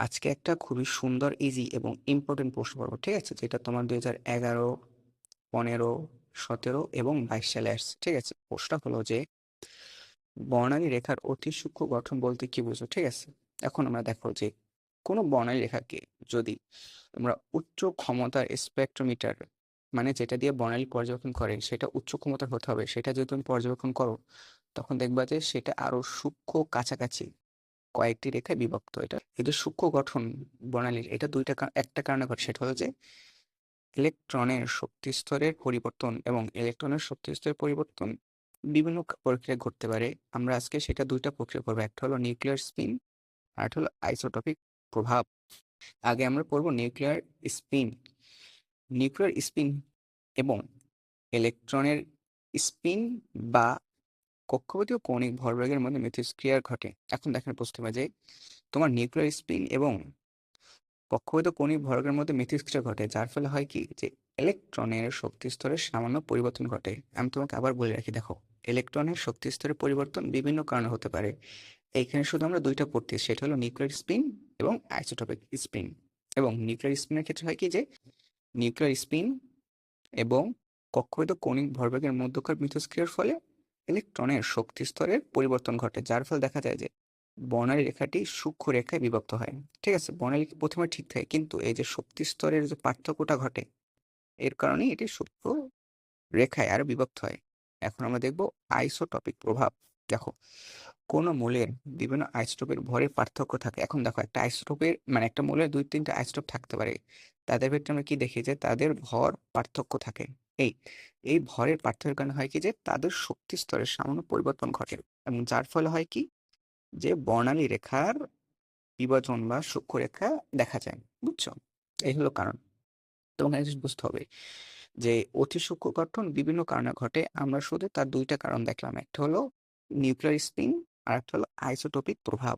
আজকে একটা খুবই সুন্দর, ইজি এবং ইম্পর্টেন্ট প্রশ্ন পড়বো। ঠিক আছে? যেটা তোমার 2011, 15, 17 এবং 22 সালে আসছে। ঠিক আছে? প্রশ্নটা হলো যে বর্ণালী রেখার অতি সূক্ষ্ম গঠন বলতে কি বুঝো? ঠিক আছে? এখন আমরা দেখো যে কোনো বর্ণালী রেখাকে যদি তোমরা উচ্চ ক্ষমতার স্পেকট্রোমিটার, মানে যেটা দিয়ে বর্ণালী পর্যবেক্ষণ করে সেটা উচ্চ ক্ষমতার হতে হবে, সেটা যদি তুমি পর্যবেক্ষণ করো তখন দেখবা যে সেটা আরো সূক্ষ্ম, কাছাকাছি কয়েকটি রেখায় বিভক্ত। এটা এই যে সূক্ষ্ম গঠন বর্ণালীর, এটা একটা কারণে ঘটে, সেটা হলো যে ইলেকট্রনের শক্তি স্তরের পরিবর্তন, এবং ইলেকট্রনের শক্তি স্তরের পরিবর্তন বিভিন্ন প্রক্রিয়ায় ঘটতে পারে। আমরা আজকে সেটা দুইটা প্রক্রিয়া করবো, একটা হলো নিউক্লিয়ার স্পিন আর একটা হলো আইসোটপিক প্রভাব। আগে আমরা পড়বো নিউক্লিয়ার স্পিন। নিউক্লিয়ার স্পিন এবং ইলেকট্রনের স্পিন বা কক্ষপথীয় কৌণিক ভরবেগের মধ্যে মিথস্ক্রিয়া ঘটে। এখন দেখেন প্রশ্নে যে তোমার নিউক্লিয়ার স্পিন এবং কক্ষপথ কণিক ভরবেগের মধ্যে মিথস্ক্রিয়া ঘটে, যার ফলে হয় কি যে ইলেকট্রনের শক্তি স্তরের সামান্য পরিবর্তন ঘটে। আমি তোমাকে আবার বলে রাখি, দেখো, ইলেকট্রনের শক্তি স্তরের পরিবর্তন বিভিন্ন কারণে হতে পারে। এইখানে শুধু আমরা দুইটা পড়তেছি, সেটা হলো নিউক্লিয়ার স্পিন এবং আইসোটোপিক স্পিন। এবং নিউক্লিয়ার স্পিনের ক্ষেত্রে হয় কি যে নিউক্লিয়ার স্পিন এবং কক্ষপথ কৌণিক ভরবেগের মধ্যকার মিথস্ক্রিয়ার ফলে ইলেকট্রনের শক্তি স্তরের পরিবর্তন ঘটে, যার ফলে দেখা যায় যে বর্ণালী রেখাটি সূক্ষ্ম রেখায় বিভক্ত হয়। ঠিক আছে? বর্ণালী প্রথমে ঠিক থাকে, কিন্তু এই যে শক্তি স্তরের যে পার্থক্যটা ঘটে, এর কারণেই এটি সূক্ষ্ম রেখায় আরো বিভক্ত হয়। এখন আমরা দেখব আইসোটপিক প্রভাব। দেখো, কোন মৌলের বিভিন্ন আইসোটোপের ভরের পার্থক্য থাকে। এখন দেখো, একটা আইসোটোপের মানে একটা মৌলের দুই তিনটা আইসোটোপ থাকতে পারে, তাদের ক্ষেত্রে আমরা কি দেখি যে তাদের ভর পার্থক্য থাকে। এই এই ভরের পার্থক্যের কারণে হয় কি যে তাদের শক্তি স্তরের সামান্য পরিবর্তন ঘটে, এবং যার ফলে হয় কি যে বর্ণালী রেখার বিভাজন বা সূক্ষ্মরেখা দেখা যায়। বুঝছো? এই হলো কারণ। তোমাকে একটা জিনিস বুঝতে হবে যে অতি সূক্ষ্ম গঠন বিভিন্ন কারণে ঘটে। আমরা শুধু তার দুইটা কারণ দেখলাম, একটা হলো নিউক্লিয়ার স্পিন আর একটা হলো আইসোটোপিক প্রভাব।